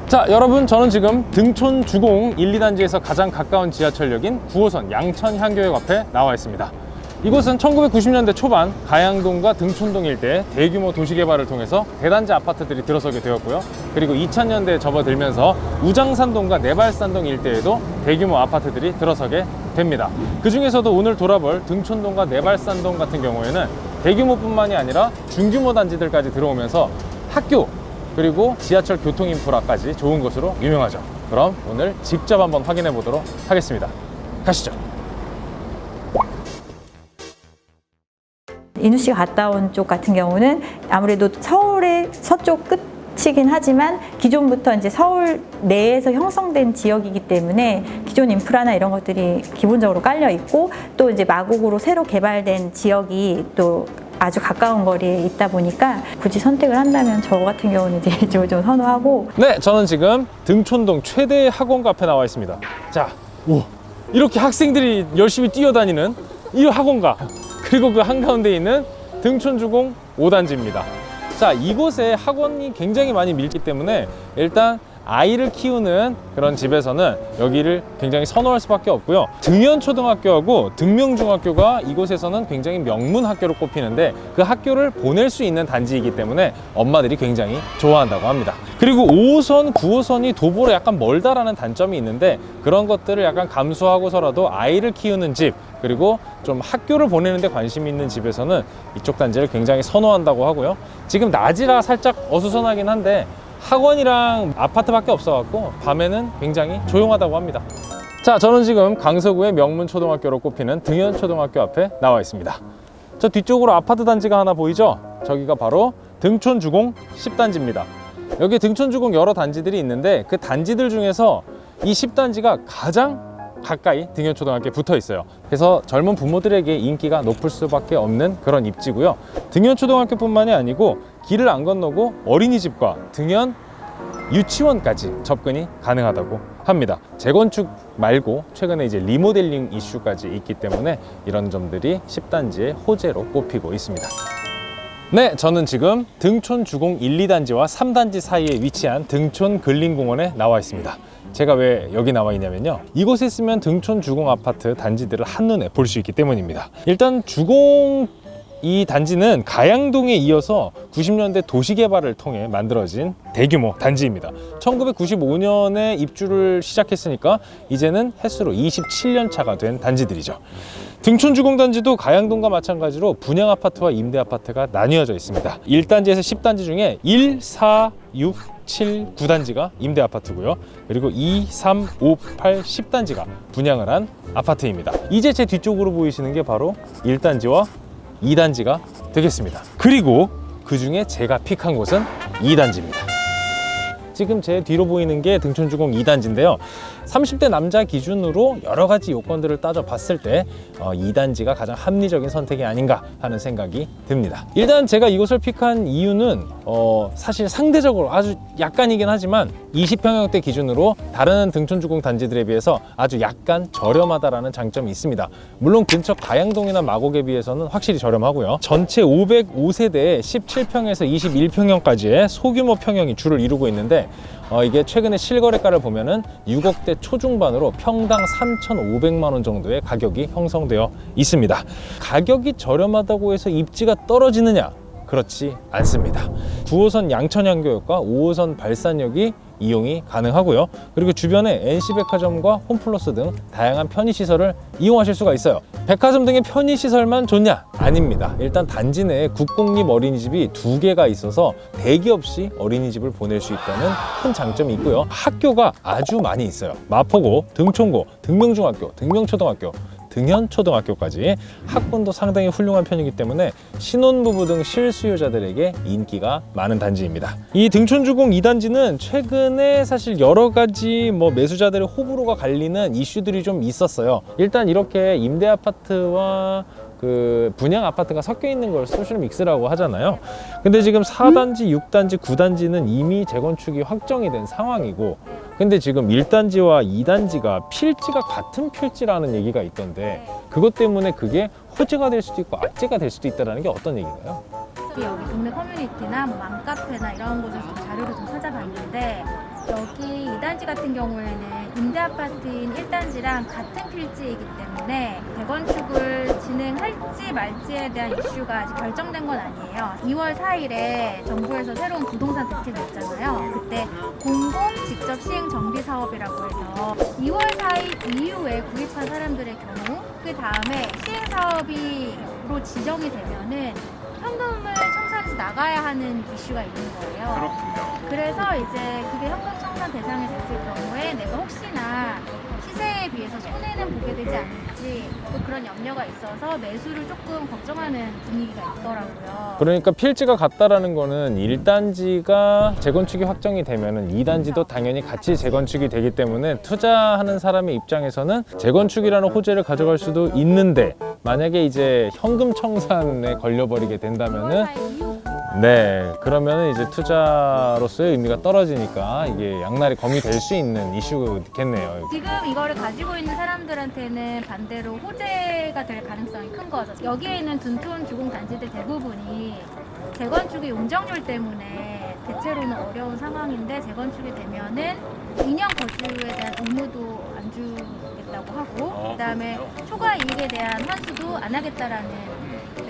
자, 여러분, 저는 지금 등촌 주공 1, 2단지에서 가장 가까운 지하철역인 9호선 양천향교역 앞에 나와 있습니다. 이곳은 1990년대 초반 가양동과 등촌동 일대에 대규모 도시개발을 통해서 대단지 아파트들이 들어서게 되었고요. 그리고 2000년대에 접어들면서 우장산동과 내발산동 일대에도 대규모 아파트들이 들어서게 됩니다. 그 중에서도 오늘 돌아볼 등촌동과 내발산동 같은 경우에는 대규모뿐만이 아니라 중규모 단지들까지 들어오면서 학교 그리고 지하철 교통 인프라까지 좋은 곳으로 유명하죠. 그럼 오늘 직접 한번 확인해 보도록 하겠습니다. 가시죠. 인우 씨가 갔다 온 쪽 같은 경우는 아무래도 서울의 서쪽 끝이긴 하지만 기존부터 이제 서울 내에서 형성된 지역이기 때문에 기존 인프라나 이런 것들이 기본적으로 깔려 있고, 또 이제 마곡으로 새로 개발된 지역이 또 아주 가까운 거리에 있다 보니까 굳이 선택을 한다면 저 같은 경우는 이제 이쪽을 좀 선호하고. 네, 저는 지금 등촌동 최대 학원가 앞에 나와 있습니다. 자, 오, 이렇게 학생들이 열심히 뛰어다니는 이 학원가, 그리고 그 한가운데 있는 등촌주공 5단지입니다. 자, 이곳에 학원이 굉장히 많이 밀기 때문에 일단 아이를 키우는 그런 집에서는 여기를 굉장히 선호할 수밖에 없고요. 등현초등학교하고 등명중학교가 이곳에서는 굉장히 명문 학교로 꼽히는데 그 학교를 보낼 수 있는 단지이기 때문에 엄마들이 굉장히 좋아한다고 합니다. 그리고 5호선, 9호선이 도보로 약간 멀다라는 단점이 있는데 그런 것들을 약간 감수하고서라도 아이를 키우는 집, 그리고 좀 학교를 보내는 데 관심이 있는 집에서는 이쪽 단지를 굉장히 선호한다고 하고요. 지금 낮이라 살짝 어수선하긴 한데 학원이랑 아파트밖에 없어갖고 밤에는 굉장히 조용하다고 합니다. 자, 저는 지금 강서구의 명문 초등학교로 꼽히는 등현초등학교 앞에 나와 있습니다. 저 뒤쪽으로 아파트 단지가 하나 보이죠? 저기가 바로 등촌주공 10단지입니다. 여기 등촌주공 여러 단지들이 있는데 그 단지들 중에서 이 10단지가 가장 가까이 등현초등학교에 붙어 있어요. 그래서 젊은 부모들에게 인기가 높을 수밖에 없는 그런 입지고요. 등현초등학교뿐만이 아니고 길을 안 건너고 어린이집과 등현 유치원까지 접근이 가능하다고 합니다. 재건축 말고 최근에 이제 리모델링 이슈까지 있기 때문에 이런 점들이 10단지의 호재로 꼽히고 있습니다. 네, 저는 지금 등촌 주공 1, 2단지와 3단지 사이에 위치한 등촌 근린공원에 나와 있습니다. 제가 왜 여기 나와 있냐면요, 이곳에 있으면 등촌 주공 아파트 단지들을 한눈에 볼 수 있기 때문입니다. 일단 주공 이 단지는 가양동에 이어서 90년대 도시개발을 통해 만들어진 대규모 단지입니다. 1995년에 입주를 시작했으니까 이제는 횟수로 27년 차가 된 단지들이죠. 등촌주공단지도 가양동과 마찬가지로 분양아파트와 임대아파트가 나뉘어져 있습니다. 1단지에서 10단지 중에 1, 4, 6, 7, 9단지가 임대아파트고요. 그리고 2, 3, 5, 8, 10단지가 분양을 한 아파트입니다. 이제 제 뒤쪽으로 보이시는 게 바로 1단지와 2단지가 되겠습니다. 그리고 그 중에 제가 픽한 곳은 2단지입니다. 지금 제 뒤로 보이는 게 등촌주공 2단지인데요. 30대 남자 기준으로 여러 가지 요건들을 따져봤을 때 2단지가 가장 합리적인 선택이 아닌가 하는 생각이 듭니다. 일단 제가 이곳을 픽한 이유는 사실 상대적으로 아주 약간이긴 하지만 20평형대 기준으로 다른 등촌주공 단지들에 비해서 아주 약간 저렴하다라는 장점이 있습니다. 물론 근처 가양동이나 마곡에 비해서는 확실히 저렴하고요. 전체 505세대에 17평에서 21평형까지의 소규모 평형이 주를 이루고 있는데 이게 최근에 실거래가를 보면은 6억대 초중반으로 평당 3,500만 원 정도의 가격이 형성되어 있습니다. 가격이 저렴하다고 해서 입지가 떨어지느냐? 그렇지 않습니다. 9호선 양천향교역과 5호선 발산역이 이용이 가능하고요. 그리고 주변에 NC백화점과 홈플러스 등 다양한 편의시설을 이용하실 수가 있어요. 백화점 등의 편의시설만 좋냐? 아닙니다. 일단 단지 내에 국공립 어린이집이 2개가 있어서 대기 없이 어린이집을 보낼 수 있다는 큰 장점이 있고요. 학교가 아주 많이 있어요. 마포고, 등촌고, 등명중학교, 등명초등학교, 등현초등학교까지 학군도 상당히 훌륭한 편이기 때문에 신혼부부 등 실수요자들에게 인기가 많은 단지입니다. 이 등촌주공 2단지는 최근에 사실 여러 가지 매수자들의 호불호가 갈리는 이슈들이 좀 있었어요. 일단 이렇게 임대 아파트와 그 분양 아파트가 섞여 있는 걸 소셜 믹스라고 하잖아요. 근데 지금 4단지, 6단지, 9단지는 이미 재건축이 확정이 된 상황이고, 근데 지금 1단지와 2단지가 필지가 같은 필지라는 얘기가 있던데 그것 때문에 그게 호재가 될 수도 있고 악재가 될 수도 있다는 게 어떤 얘기인가요? 여기 동네 커뮤니티나 맘카페나 이런 곳에서 자료를 좀 찾아봤는데 여기 2단지 같은 경우에는 임대 아파트인 1단지랑 같은 필지이기 때문에 재건축을 진행할지 말지에 대한 이슈가 아직 결정된 건 아니에요. 2월 4일에 정부에서 새로운 부동산 대책 냈잖아요. 그때 공공 직접 시행 정비 사업이라고 해서 2월 4일 이후에 구입한 사람들의 경우 그 다음에 시행 사업으로 지정이 되면은 현금을 청산해서 나가야 하는 이슈가 있는 거예요. 그렇군요. 그래서 이제 그게 현금 청산 대상이 됐을 경우에 내가 혹시나 시세에 비해서 손해는 보게 되지 않을지 또 그런 염려가 있어서 매수를 조금 걱정하는 분위기가 있더라고요. 그러니까 필지가 같다라는 거는 1단지가 재건축이 확정이 되면은 2단지도 당연히 같이 재건축이 되기 때문에 투자하는 사람의 입장에서는 재건축이라는 호재를 가져갈 수도 있는데 만약에 이제 현금 청산에 걸려버리게 된다면은 2월 4일 이후 네, 그러면은 이제 투자로서의 의미가 떨어지니까 이게 양날이 검이 될 수 있는 이슈겠네요. 지금 이거를 가지고 있는 사람들한테는 반대로 호재가 될 가능성이 큰 거죠. 여기에 있는 둔촌 주공 단지들 대부분이 재건축의 용적률 때문에 대체로는 어려운 상황인데 재건축이 되면은 2년 거주에 대한 의무도 안 주겠다고 하고 그다음에 초과 이익에 대한 환수도 안 하겠다라는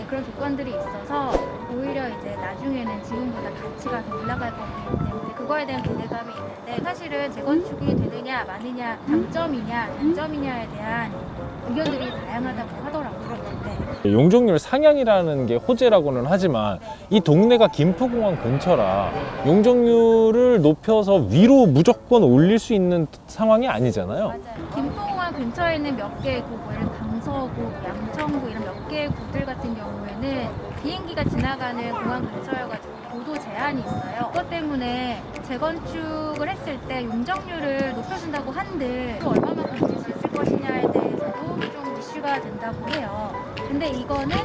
그런 조건들이 있어서 오히려 이제 나중에는 지금보다 가치가 더 올라갈 거기 때문에 그거에 대한 기대감이 있는데 사실은 재건축이 되느냐 마느냐 장점이냐 단점이냐에 대한 의견들이 다양하다고 하더라고요. 네. 용적률 상향이라는 게 호재라고는 하지만 이 동네가 김포공항 근처라 용적률을 높여서 위로 무조건 올릴 수 있는 상황이 아니잖아요. 맞아요. 김포공항 근처에 있는 몇 개의 구, 뭐 예를 들어 강서구, 양천구 이런 몇 개의 구들 같은 경우에는 비행기가 지나가는 공항 근처여가지고 고도 제한이 있어요. 그것 때문에 재건축을 했을 때 용적률을 높여준다고 한들 또 얼마만큼 줄 수 있을 것이냐에 대해서도 좀 이슈가 된다고 해요. 근데 이거는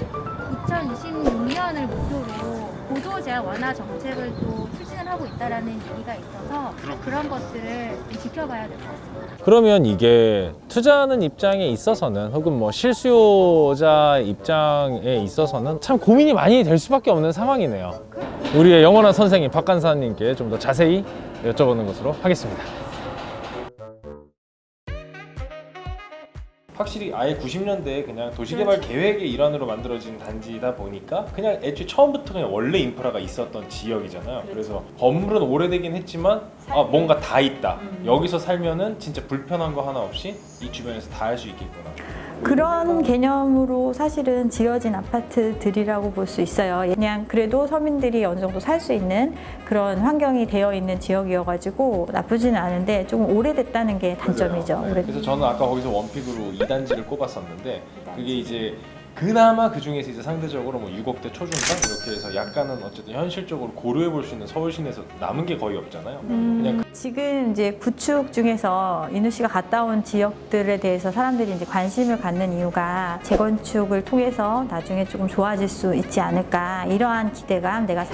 2026년을 목표로 고도 제한 완화 정책을 또 추진을 하고 있다라는 얘기가 있어서 그런 것들을 좀 지켜봐야 될 것 같습니다. 그러면 이게 투자하는 입장에 있어서는 혹은 뭐 실수요자 입장에 있어서는 참 고민이 많이 될 수밖에 없는 상황이네요. 우리의 영원한 선생님 박 간사님께 좀 더 자세히 여쭤보는 것으로 하겠습니다. 확실히 아예 90년대에 그냥 도시개발 계획의 일환으로 만들어진 단지다 보니까 그냥 애초에 처음부터 그냥 원래 인프라가 있었던 지역이잖아요. 그래서 건물은 오래되긴 했지만 뭔가 다 있다. 여기서 살면은 진짜 불편한 거 하나 없이 이 주변에서 다 할 수 있겠구나. 그런 개념으로 사실은 지어진 아파트들이라고 볼 수 있어요. 그냥 그래도 서민들이 어느 정도 살 수 있는 그런 환경이 되어 있는 지역이어가지고 나쁘지는 않은데 조금 오래됐다는 게 단점이죠. 네. 그래서 저는 아까 거기서 원픽으로 2단지를 꼽았었는데 그게 이제 그나마 그 중에서 이제 상대적으로 뭐 6억대 초중반 이렇게 해서 약간은 어쨌든 현실적으로 고려해 볼 수 있는 서울 시내에서 남은 게 거의 없잖아요. 그냥 지금 이제 구축 중에서 인우 씨가 갔다 온 지역들에 대해서 사람들이 이제 관심을 갖는 이유가 재건축을 통해서 나중에 조금 좋아질 수 있지 않을까 이러한 기대감, 내가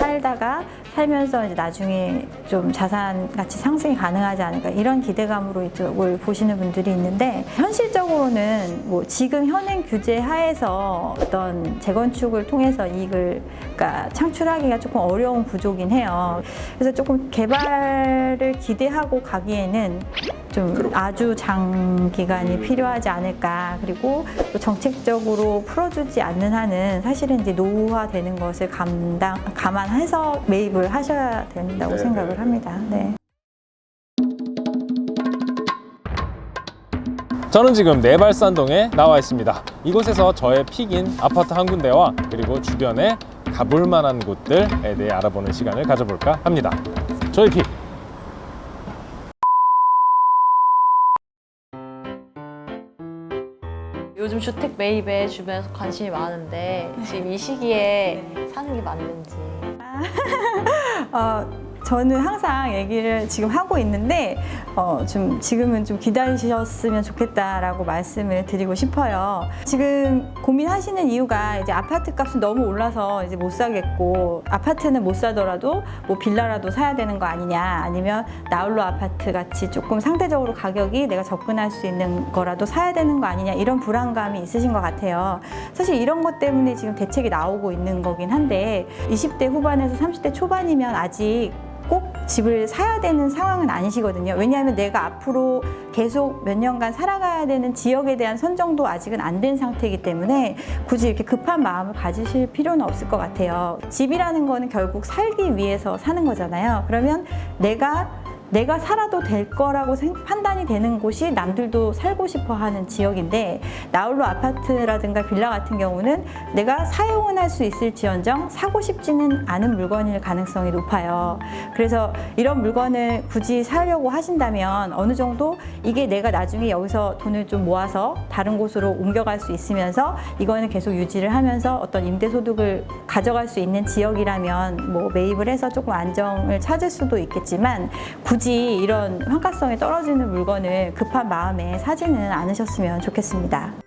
살면서 이제 나중에 좀 자산 가치 상승이 가능하지 않을까 이런 기대감으로 이쪽을 보시는 분들이 있는데 현실적으로는 뭐 지금 현행 규제 하에서 어떤 재건축을 통해서 이익을 그러니까 창출하기가 조금 어려운 구조긴 해요. 그래서 조금 개발을 기대하고 가기에는 좀 아주 장기간이 필요하지 않을까. 그리고 또 정책적으로 풀어주지 않는 한은 사실은 이제 노후화되는 것을 감안해서 매입을 하셔야 된다고 생각을 합니다. 네. 저는 지금 내발산동에 나와 있습니다. 이곳에서 저의 픽인 아파트 한 군데와 그리고 주변에 가볼 만한 곳들에 대해 알아보는 시간을 가져볼까 합니다. 저의 픽! 요즘 주택 매입에 주변에서 관심이 많은데 지금 이 시기에 사는 게 맞는지. 저는 항상 얘기를 지금 하고 있는데 지금은 좀 기다리셨으면 좋겠다라고 말씀을 드리고 싶어요. 지금 고민하시는 이유가 이제 아파트 값은 너무 올라서 이제 못 사겠고 아파트는 못 사더라도 뭐 빌라라도 사야 되는 거 아니냐 아니면 나홀로 아파트 같이 조금 상대적으로 가격이 내가 접근할 수 있는 거라도 사야 되는 거 아니냐 이런 불안감이 있으신 것 같아요. 사실 이런 것 때문에 지금 대책이 나오고 있는 거긴 한데 20대 후반에서 30대 초반이면 아직 꼭 집을 사야 되는 상황은 아니시거든요. 왜냐하면 내가 앞으로 계속 몇 년간 살아가야 되는 지역에 대한 선정도 아직은 안 된 상태이기 때문에 굳이 이렇게 급한 마음을 가지실 필요는 없을 것 같아요. 집이라는 거는 결국 살기 위해서 사는 거잖아요. 그러면 내가 살아도 될 거라고 판단이 되는 곳이 남들도 살고 싶어 하는 지역인데, 나홀로 아파트라든가 빌라 같은 경우는 내가 사용은 할 수 있을지언정 사고 싶지는 않은 물건일 가능성이 높아요. 그래서 이런 물건을 굳이 사려고 하신다면 어느 정도 이게 내가 나중에 여기서 돈을 좀 모아서 다른 곳으로 옮겨갈 수 있으면서 이거는 계속 유지를 하면서 어떤 임대소득을 가져갈 수 있는 지역이라면 뭐 매입을 해서 조금 안정을 찾을 수도 있겠지만, 굳이 이런 환가성이 떨어지는 물건을 급한 마음에 사지는 않으셨으면 좋겠습니다.